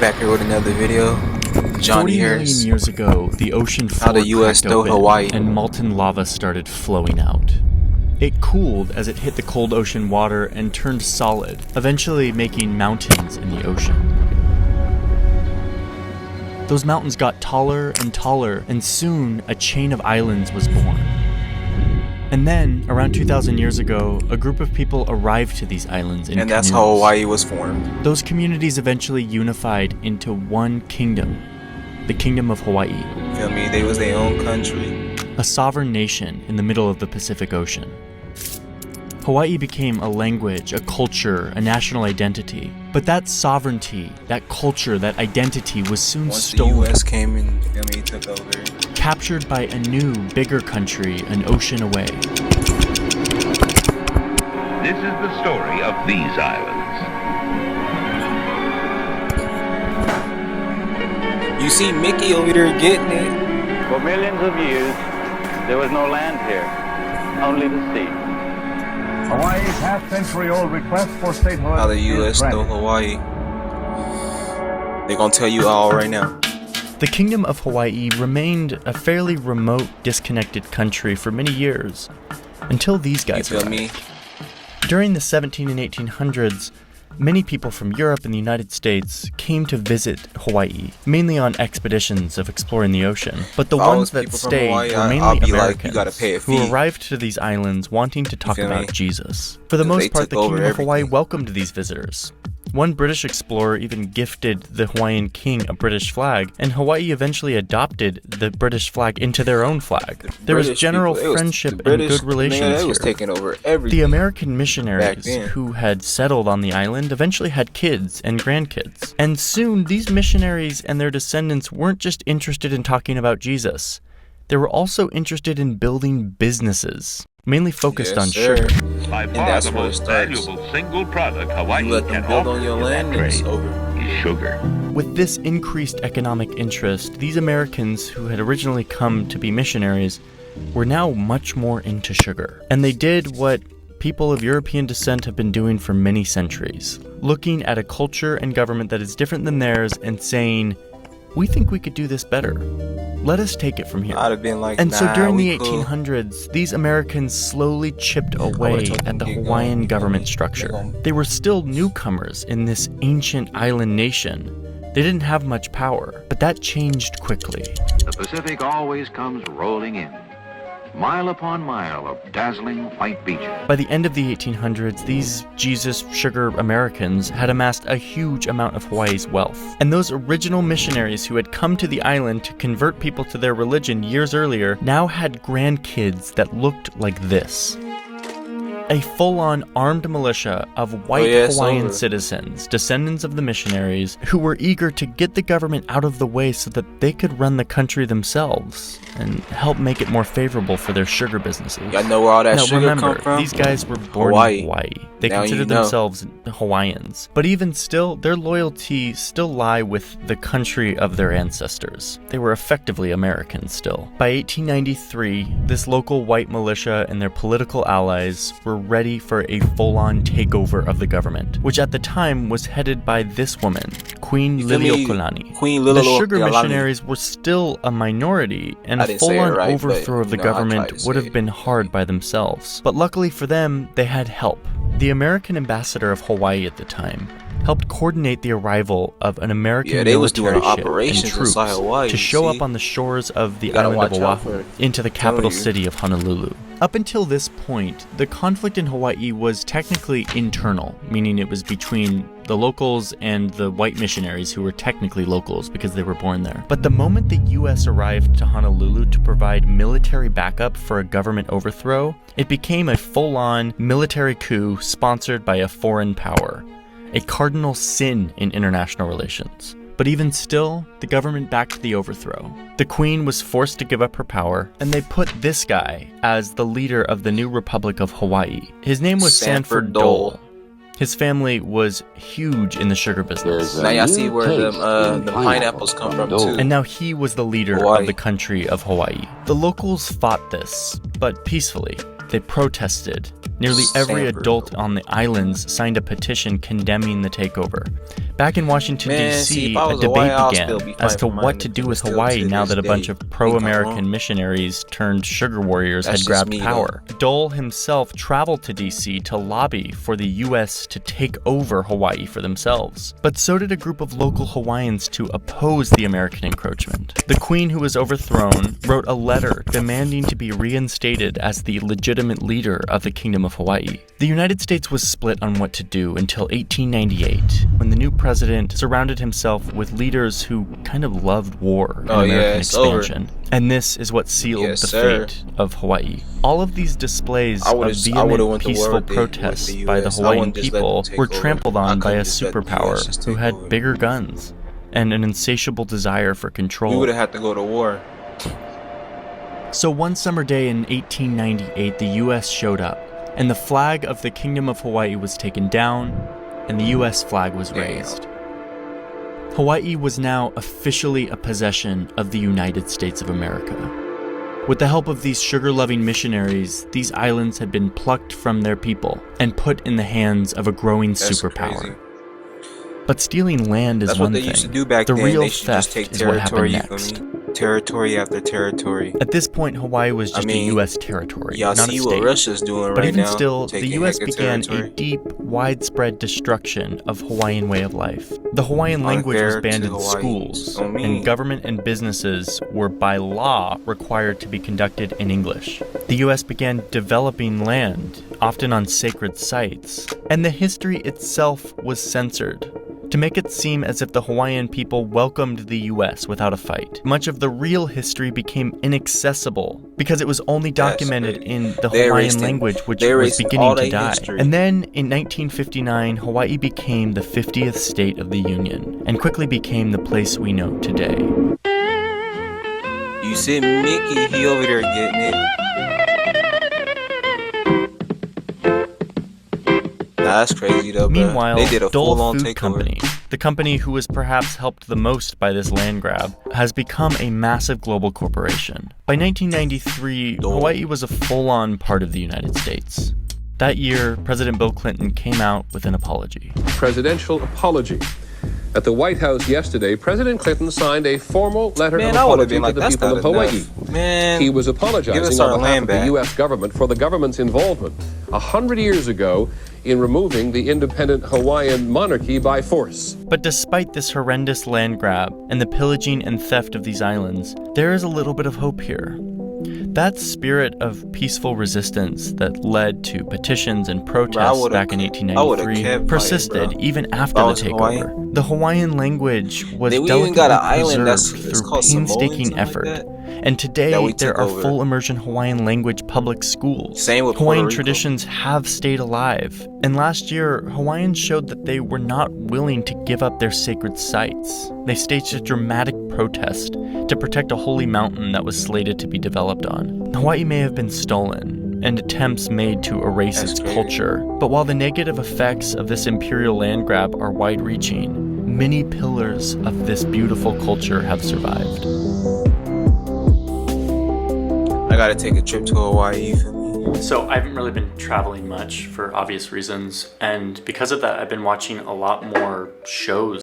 Back here with another video. Johnny 40 million Harris. years ago, the ocean How floor the US cracked stole open Hawaii. and molten lava started flowing out. It cooled as it hit the cold ocean water and turned solid, eventually making mountains in the ocean. Those mountains got taller and taller, and soon a chain of islands was born. And then, around 2,000 years ago, a group of people arrived to these islands in And that's canoes. how Hawaii was formed. Those communities eventually unified into one kingdom, the Kingdom of Hawaii, Feel me? They was their own country. a sovereign nation in the middle of the Pacific Ocean. Hawaii became a language, a culture, a national identity. But that sovereignty, that culture, that identity was soon Once the stolen, US came and feel me, took over. captured by a new, bigger country an ocean away. This is the story of these islands. You see Mickey over there getting it. For millions of years, there was no land here, only the sea. Hawaii's half-century-old request for statehood How the US is stole granted. Hawaii. They're gonna tell you all right now. The Kingdom of Hawaii remained a fairly remote, disconnected country for many years, until these You guys feel arrived. me? During the 17 and 1800s, many people from Europe and the United States came to visit Hawaii, mainly on expeditions of exploring the ocean. But the If I ones was that people from stayed Hawaii, were I'll mainly be like, you Americans gotta pay a who fee. arrived to these islands wanting to talk feel me? about Jesus. For the 'Cause most they part, the took over Kingdom of Hawaii everything. welcomed these visitors. One British explorer even gifted the Hawaiian king a British flag, and Hawaii eventually adopted the British flag into their own flag. There was British general people, it was- friendship the British, and good relations man, they was here. taking over everything. The American missionaries then. who had settled on the island eventually had kids and grandkids. And soon, these missionaries and their descendants weren't just interested in talking about Jesus. They were also interested in building businesses, mainly focused Yes, on sir. sugar. By And far that's the where it most starts. valuable single product Hawaii You let them can build offer on your in that land and it's trade over. is sugar. With this increased economic interest, these Americans who had originally come to be missionaries were now much more into sugar. And they did what people of European descent have been doing for many centuries, looking at a culture and government that is different than theirs and saying, we think we could do this better. Let us take it from here. I'd have been like, And so nah, during we the cool. 1800s, these Americans slowly chipped away told them at the get going, Hawaiian get government going, structure. get going. They were still newcomers in this ancient island nation. They didn't have much power, but that changed quickly. The Pacific always comes rolling in, mile upon mile of dazzling white beaches. By the end of the 1800s, these Jesus sugar Americans had amassed a huge amount of Hawaii's wealth. And those original missionaries who had come to the island to convert people to their religion years earlier now had grandkids that looked like this. A full-on armed militia of white it's Hawaiian over. citizens, descendants of the missionaries, who were eager to get the government out of the way so that they could run the country themselves and help make it more favorable for their sugar businesses. Y'all know where all that Now sugar remember, come from? these guys were born Hawaii. in Hawaii. They Now you considered know. themselves Hawaiians. But even still, their loyalty still lie with the country of their ancestors. They were effectively Americans still. By 1893, this local white militia and their political allies were ready for a full-on takeover of the government, which at the time was headed by this woman, Queen You feel me? Liliuokalani. Queen The Liliuokalani. sugar missionaries were still a minority, and I a didn't say it full-on right, overthrow but, of the you know, I tried government to would say have it. been hard by themselves. But luckily for them, they had help. The American ambassador of Hawaii at the time helped coordinate the arrival of an American Yeah, they was doing military ship and operations troops inside Hawaii, to you show see? up on the shores of the You gotta island of watch out Oahu for- into the telling capital you. city of Honolulu. Up until this point, the conflict in Hawaii was technically internal, meaning it was between the locals and the white missionaries who were technically locals because they were born there. But the moment the US arrived to Honolulu to provide military backup for a government overthrow, it became a full-on military coup sponsored by a foreign power, a cardinal sin in international relations. But even still, the government backed the overthrow. The Queen was forced to give up her power, and they put this guy as the leader of the new Republic of Hawaii. His name was Sanford Dole. His family was huge in the sugar business. Now y'all see where the pineapples come from too. And now he was the leader Hawaii. of the country of Hawaii. The locals fought this, but peacefully. They protested. Nearly every Sanford adult on the islands signed a petition condemning the takeover. Back in Washington, Man, D.C., see, if I a was Hawaii, debate I'll still be began as fighting to for my what to do with independence Hawaii still to now this that a bunch day. of Think I'm pro-American wrong. missionaries turned sugar warriors That's had just grabbed me, power. Dole himself traveled to D.C. to lobby for the U.S. to take over Hawaii for themselves. But so did a group of local Hawaiians to oppose the American encroachment. The queen who was overthrown wrote a letter demanding to be reinstated as the legitimate leader of the Kingdom of Hawaii. The United States was split on what to do until 1898, when the new president surrounded himself with leaders who kind of loved war and American it's over. expansion. And this is what sealed Yes, the sir. fate of Hawaii. All of these displays I of would've vehement, went to war peaceful with the protests US. by the I Hawaiian wouldn't just let them people take were over. trampled I on by couldn't a just let the US superpower just who take had over. bigger guns and an insatiable desire for We control. would have had to go to war. So one summer day in 1898, the US showed up, and the flag of the Kingdom of Hawaii was taken down, and the US flag was Damn. raised. Hawaii was now officially a possession of the United States of America. With the help of these sugar-loving missionaries, these islands had been plucked from their people and put in the hands of a growing That's superpower. crazy. But stealing land is That's one what they thing. used to do back the then. real They should just theft take is what happened territory, you feel next. me? Territory after territory. At this point, Hawaii was just mean, a U.S. territory, Y'all not see a what state. Russia's doing But right even now. still, the taking U.S. hecka began a territory. deep, widespread destruction of Hawaiian way of life. The Hawaiian language was Unfair banned to in Hawaiians. schools, Oh, me. and government and businesses were by law required to be conducted in English. The U.S. began developing land, often on sacred sites, and the history itself was censored, to make it seem as if the Hawaiian people welcomed the US without a fight. Much of the real history became inaccessible because it was only documented in the They're Hawaiian erasing- language, which they're was erasing beginning all to their die. history. And then in 1959, Hawaii became the 50th state of the Union and quickly became the place we know today. You see Mickey, he over there getting it. Nah, that's crazy though, bro. Meanwhile, They did a Dole full-on Food takeover. Company, the company who was perhaps helped the most by this land grab, has become a massive global corporation. By 1993, Dole. Hawaii was a full-on part of the United States. That year, President Bill Clinton came out with an apology. Presidential apology. At the White House yesterday, President Clinton signed a formal letter Man, of I would have apology been like, to the that's people not of Hawaii. enough. Man, He was give us apologizing our on behalf land of the back. U.S. government for the government's involvement 100 years ago in removing the independent Hawaiian monarchy by force. But despite this horrendous land grab and the pillaging and theft of these islands, there is a little bit of hope here. That spirit of peaceful resistance that led to petitions and protests would've back in kept 1893 persisted bro. even If after I the was takeover. Hawaiian. The Hawaiian language was Then we delicately even got an island preserved that's through called Samoan, painstaking something like effort. that, And today, that we there took are over. full immersion Hawaiian language public schools. Same with Hawaiian Puerto Rico. traditions have stayed alive. And last year, Hawaiians showed that they were not willing to give up their sacred sites. They staged a dramatic protest to protect a holy mountain that was slated to be developed on. Hawaii may have been stolen, and attempts made to erase That's its crazy. culture. But while the negative effects of this imperial land grab are wide-reaching, many pillars of this beautiful culture have survived. I gotta take a trip to Hawaii, you feel me? So I haven't really been traveling much for obvious reasons, and because of that, I've been watching a lot more shows